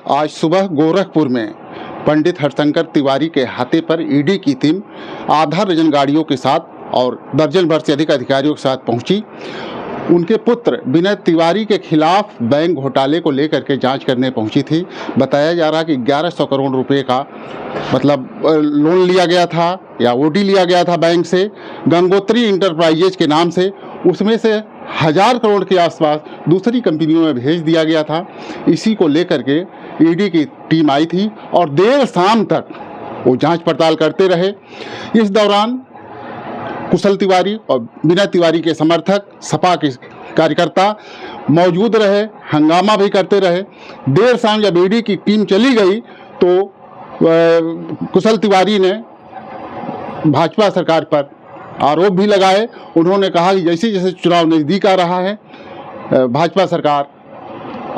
आज सुबह गोरखपुर में पंडित हरशंकर तिवारी के हाथे पर ईडी की टीम आधा दर्जन गाड़ियों के साथ और दर्जन भर से अधिक अधिकारियों के साथ पहुंची। उनके पुत्र विनय तिवारी के खिलाफ बैंक घोटाले को लेकर के जांच करने पहुंची थी। बताया जा रहा कि 1100 करोड़ रुपए का लोन लिया गया था या ओडी लिया गया था बैंक से गंगोत्री इंटरप्राइजेज के नाम से। उसमें से 1000 करोड़ के आसपास दूसरी कंपनियों में भेज दिया गया था। इसी को लेकर के ईडी की टीम आई थी और देर शाम तक वो जांच पड़ताल करते रहे। इस दौरान कुशल तिवारी और विनय तिवारी के समर्थक सपा के कार्यकर्ता मौजूद रहे, हंगामा भी करते रहे। देर शाम जब ईडी की टीम चली गई तो कुशल तिवारी ने भाजपा सरकार पर आरोप भी लगाए। उन्होंने कहा कि जैसे जैसे चुनाव नज़दीक आ रहा है भाजपा सरकार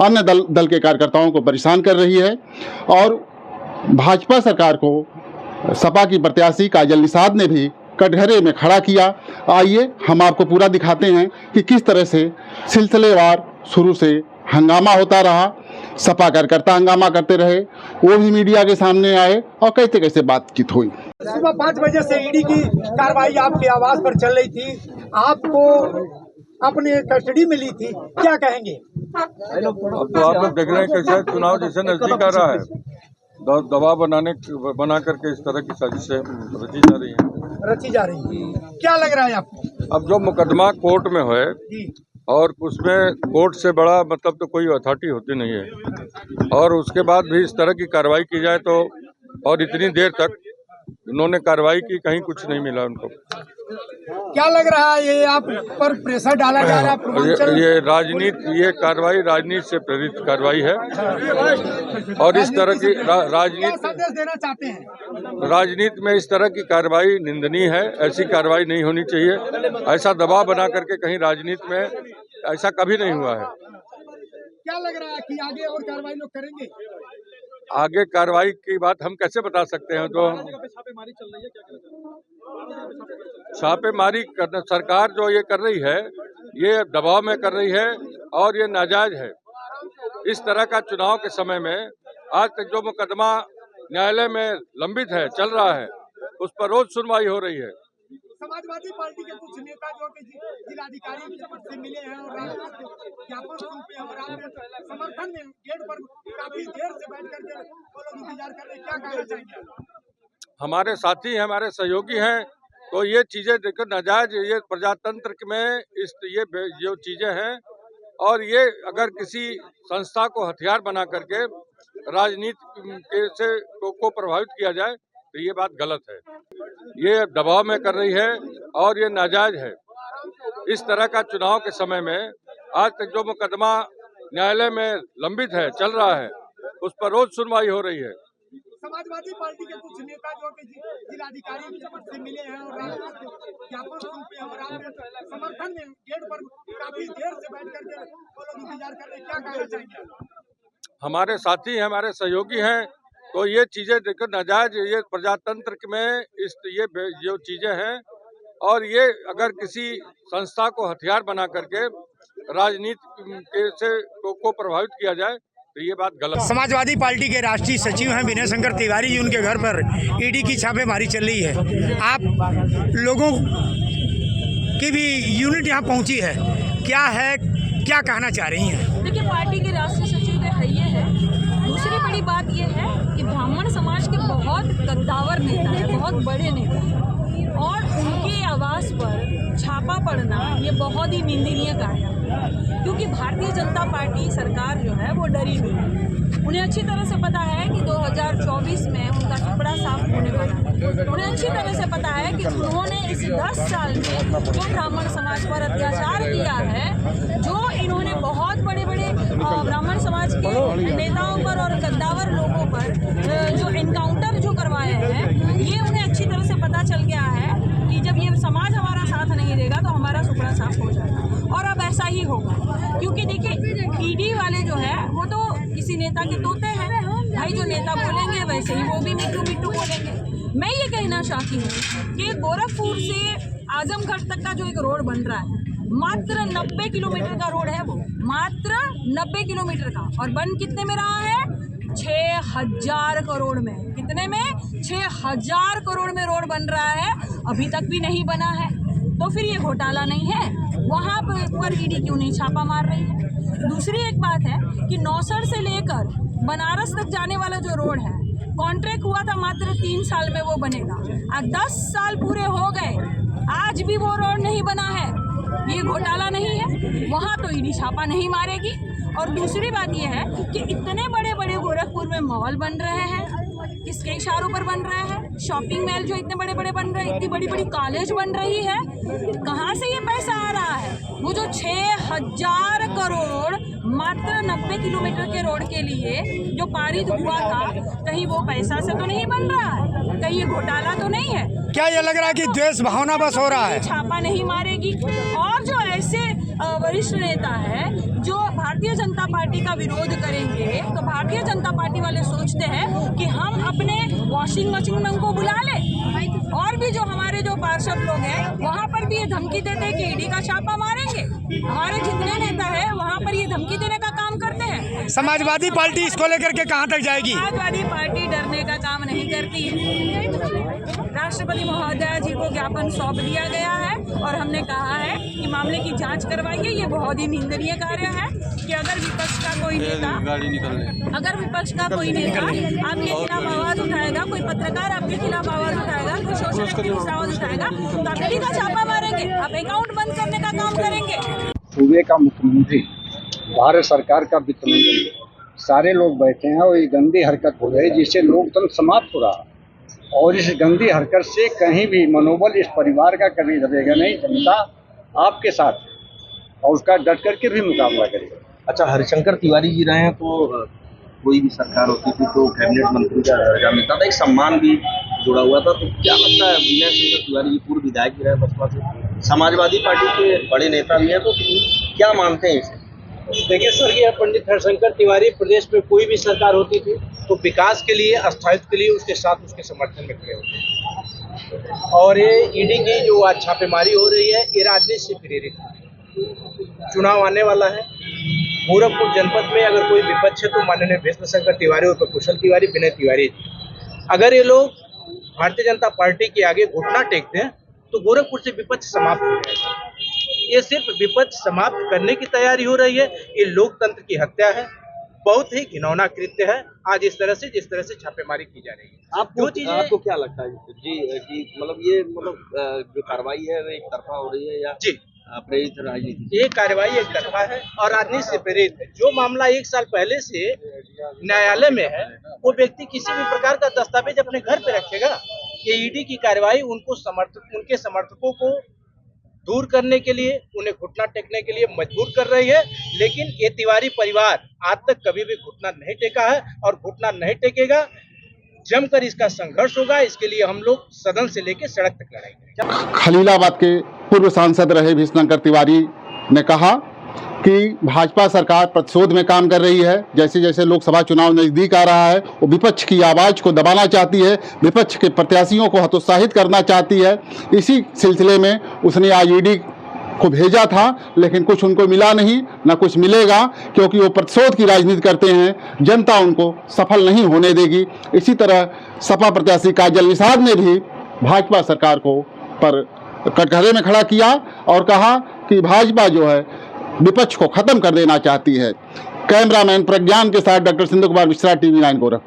अन्य दल के कार्यकर्ताओं को परेशान कर रही है और भाजपा सरकार को सपा की प्रत्याशी काजल निषाद ने भी कटघरे में खड़ा किया। आइए हम आपको पूरा दिखाते हैं कि किस तरह से सिलसिलेवार शुरू से हंगामा होता रहा। सपा कार्यकर्ता हंगामा करते रहे, वो भी मीडिया के सामने आए और कैसे कैसे बातचीत हुई। सुबह 5 बजे से ईडी की कार्रवाई आपके आवास पर चल रही थी, आपको अपने कस्टडी में ली थी, क्या कहेंगे? अब तो आप लोग देख रहे हैं कैसे चुनाव जैसे नजदीक आ रहा है, दबाव बना करके इस तरह की साजिशें रची जा रही है। क्या लग रहा है आपको? अब जो मुकदमा कोर्ट में है और उसमें कोर्ट से बड़ा मतलब तो कोई अथॉरिटी होती नहीं है और उसके बाद भी इस तरह की कार्रवाई की जाए तो और इतनी देर तक उन्होंने कार्रवाई की, कहीं कुछ नहीं मिला उनको। क्या लग रहा है ये आप पर प्रेशर डाला जा रहा है? ये राजनीति, ये कार्रवाई राजनीति से प्रेरित कार्रवाई है और इस तरह की राजनीति संदेश देना चाहते हैं? राजनीति में इस तरह की कार्रवाई निंदनीय है। ऐसी कार्रवाई नहीं होनी चाहिए। ऐसा दबाव बना करके कहीं राजनीति में ऐसा कभी नहीं हुआ है। क्या लग रहा है कि आगे और कार्रवाई लोग करेंगे? आगे कार्रवाई की बात हम कैसे बता सकते हैं? तो छापेमारी करना सरकार जो ये कर रही है ये दबाव में कर रही है और ये नाजायज है। इस तरह का चुनाव के समय में आज तक जो मुकदमा न्यायालय में लंबित है, चल रहा है, उस पर रोज सुनवाई हो रही है। समाजवादी पार्टी के कुछ नेता जो कि जिलाधिकारी से मिले हैं और ज्ञापन सौंपे हैं और आपके समर्थन में गेट पर काफी देर से बैठ करके वो लोग इंतजार कर रहे हैं, क्या कहना चाहेंगे? हमारे साथी हैं, हमारे सहयोगी हैं, तो ये चीजें देखो नाजायज, ये प्रजातंत्र में ये जो चीजें हैं और ये अगर किसी संस्था को हथियार बना करके राजनीति से को प्रभावित किया जाए तो ये बात गलत है। ये दबाव में कर रही है और ये नाजायज है। इस तरह का चुनाव के समय में आज तक जो मुकदमा न्यायालय में लंबित है, चल रहा है, उस पर रोज सुनवाई हो रही है। समाजवादी पार्टी के कुछ नेता जो कि जिलाधिकारी से मिले हैं और ज्ञापन सौंपे हैं और आपके समर्थन में गेट पर काफी देर से बैठ करके वो लोग इंतजार कर रहे हैं, क्या कहना चाहेंगे? हमारे साथी हैं, हमारे सहयोगी हैं, तो ये चीजें देखो नाजायज, ये प्रजातंत्र में ये जो चीजें हैं और ये अगर किसी संस्था को हथियार बना करके राजनीति से को प्रभावित किया जाए तो ये बात गलत है। समाजवादी पार्टी के राष्ट्रीय सचिव हैं विनय शंकर तिवारी जी, उनके घर पर ईडी की छापेमारी चल रही है। आप लोगों की भी यूनिट यहाँ पहुँची है, क्या कहना चाह रही हैं? देखिए, पार्टी के राष्ट्रीय सचिव तो ये है। दूसरी बड़ी बात ये है कि ब्राह्मण समाज के बहुत कद्दावर नेता है, बहुत बड़े नेता है और उनके आवास पर छापा पड़ना ये बहुत ही निंदनीय कार्य है, क्योंकि भारतीय जनता पार्टी सरकार जो है वो डरी हुई है। उन्हें अच्छी तरह से पता है कि 2024 में उनका टुकड़ा साफ होने वाला है। उन्हें अच्छी तरह से पता है कि उन्होंने इस 10 साल में जो ब्राह्मण समाज पर अत्याचार किया है, जो इन्होंने बहुत बड़े बड़े ब्राह्मण समाज के नेताओं पर और कद्दावर लोगों पर जो एनकाउंटर जो करवाए हैं, ये उन्हें अच्छी तरह से पता चल गया है कि जब ये समाज हमारा साथ नहीं देगा तो हमारा टुकड़ा साफ हो जाएगा। और अब ऐसा ही होगा, क्योंकि देखिए ईडी वाले जो है वो तो किसी नेता के तोते हैं भाई, जो नेता बोलेंगे वैसे ही वो भी मिट्टू मिट्टू बोलेंगे। मैं ये कहना चाहती हूँ कि गोरखपुर से आजमगढ़ तक का जो एक रोड बन रहा है, मात्र 90 किलोमीटर का रोड है, वो मात्र 90 किलोमीटर का, और बन कितने में रहा है? 6,000 करोड़ में। कितने में? 6,000 करोड़ में रोड बन रहा है, अभी तक भी नहीं बना है। तो फिर ये घोटाला नहीं है? वहाँ पर ईडी क्यों नहीं छापा मार रही है? दूसरी एक बात है कि नौसर से लेकर बनारस तक जाने वाला जो रोड है, कॉन्ट्रैक्ट हुआ था मात्र 3 साल में वो बनेगा। आज 10 साल पूरे हो गए, आज भी वो रोड नहीं बना है। ये घोटाला नहीं है? वहाँ तो ईडी छापा नहीं मारेगी। और दूसरी बात ये है कि इतने बड़े बड़े गोरखपुर में मॉल बन रहे हैं, किसके इशारों पर बन रहे हैं? शॉपिंग मॉल जो इतने बड़े बड़े बन रहे हैं, इतनी बड़ी बड़ी कॉलेज बन रही है, कहाँ से ये पैसा आ रहा है? वो जो 6,000 करोड़ मात्र 90 किलोमीटर के रोड के लिए जो पारित हुआ था, कहीं वो पैसा से तो नहीं बन रहा है? कहीं ये घोटाला तो नहीं है? क्या ये लग रहा है कि द्वेष भावना बस हो रहा है? छापा नहीं मारेगी। और जो ऐसे वरिष्ठ नेता है जो भारतीय जनता पार्टी का विरोध करेंगे, तो भारतीय जनता पार्टी वाले सोचते हैं कि हम अपने वॉशिंग मशीन में उनको बुला लें। और भी जो हमारे जो पार्षद लोग हैं वहाँ पर भी ये धमकी देते हैं कि ईडी का छापा मारेंगे। हमारे जितने नेता हैं वहाँ पर ये धमकी देने का काम करते हैं। समाजवादी पार्टी इसको लेकर के कहाँ तक जाएगी? समाजवादी पार्टी डरने का काम नहीं करती है। राष्ट्रपति महोदय जी को ज्ञापन सौंप दिया गया है और हमने कहा है कि मामले की जांच करवाइए। ये बहुत ही निंदनीय कार्य है कि अगर विपक्ष का कोई नेता आपके खिलाफ आवाज उठाएगा, कोई पत्रकार आपके खिलाफ आवाज उठाएगा, कोई सोशल एक्टिविस्ट आवाज उठाएगा, तो आप ईडी का छापा मारेंगे, आप अकाउंट बंद करने का काम करेंगे। सूबे का मुख्यमंत्री, भारत सरकार का वित्त मंत्री, सारे लोग बैठे हैं और ये गंदी हरकत हो रही है जिससे लोकतंत्र समाप्त हो रहा है। और इस गंदी हरकत से कहीं भी मनोबल इस परिवार का कभी दबेगा नहीं। जनता आपके साथ और उसका डट करके भी मुकाबला करेगा। अच्छा, हरिशंकर तिवारी जी रहे हैं तो कोई भी सरकार होती थी तो कैबिनेट मंत्री का दर्जा मिलता था, एक सम्मान भी जुड़ा हुआ था। तो क्या लगता है, विनय शंकर तिवारी जी पूर्व विधायक भी रहे बसपा से, समाजवादी पार्टी के बड़े नेता भी हैं, तो क्या मानते हैं इसे? देखिए स्वर्गीय पंडित हरिशंकर तिवारी, प्रदेश में कोई भी सरकार होती थी तो विकास के लिए, स्थायित्व के लिए उसके साथ उसके समर्थन में खड़े होते हैं। और ये ईडी की जो आज छापेमारी हो रही है, ये राजनीति से प्रेरित है। चुनाव आने वाला है, गोरखपुर जनपद में अगर कोई विपक्ष है तो माननीय भीष्म शंकर तिवारी और कुशल तिवारी, विनय तिवारी। अगर ये लोग भारतीय जनता पार्टी के आगे घुटना टेकते हैं तो गोरखपुर से विपक्ष समाप्त हो जाएगा। ये सिर्फ विपक्ष समाप्त करने की तैयारी हो रही है। ये लोकतंत्र की हत्या है, बहुत ही घिनौना कृत्य है आज इस तरह से, जिस तरह से छापेमारी की जा रही है। आपको क्या लगता है जी कि मतलब ये जो कार्रवाई है वो एक तरफा हो रही है या जी प्रेरित राजनीति? ये कार्रवाई एक तरफा है और राजनीति से प्रेरित है। जो मामला 1 साल पहले से न्यायालय में है, वो व्यक्ति किसी भी प्रकार का दस्तावेज अपने घर पे रखेगा। ये ईडी की कार्रवाई उनके समर्थकों को दूर करने के लिए, उन्हें घुटना टेकने के लिए मजबूर कर रही है। लेकिन ये तिवारी परिवार आज तक कभी भी घुटना नहीं टेका है और घुटना नहीं टेकेगा। जमकर इसका संघर्ष होगा। इसके लिए हम लोग सदन से लेकर सड़क तक लड़ाई करेंगे। खलीलाबाद के पूर्व सांसद रहे भीष्म शंकर तिवारी ने कहा कि भाजपा सरकार प्रतिशोध में काम कर रही है। जैसे जैसे लोकसभा चुनाव नज़दीक आ रहा है, वो विपक्ष की आवाज़ को दबाना चाहती है, विपक्ष के प्रत्याशियों को हतोत्साहित करना चाहती है। इसी सिलसिले में उसने आज ईडी को भेजा था, लेकिन कुछ उनको मिला नहीं, ना कुछ मिलेगा, क्योंकि वो प्रतिशोध की राजनीति करते हैं। जनता उनको सफल नहीं होने देगी। इसी तरह सपा प्रत्याशी काजल निषाद ने भी भाजपा सरकार को पर कटघरे में खड़ा किया और कहा कि भाजपा जो है विपक्ष को खत्म कर देना चाहती है। कैमरामैन प्रज्ञान के साथ डॉक्टर सिंधु कुमार मिश्रा, TV9 गोरखपुर।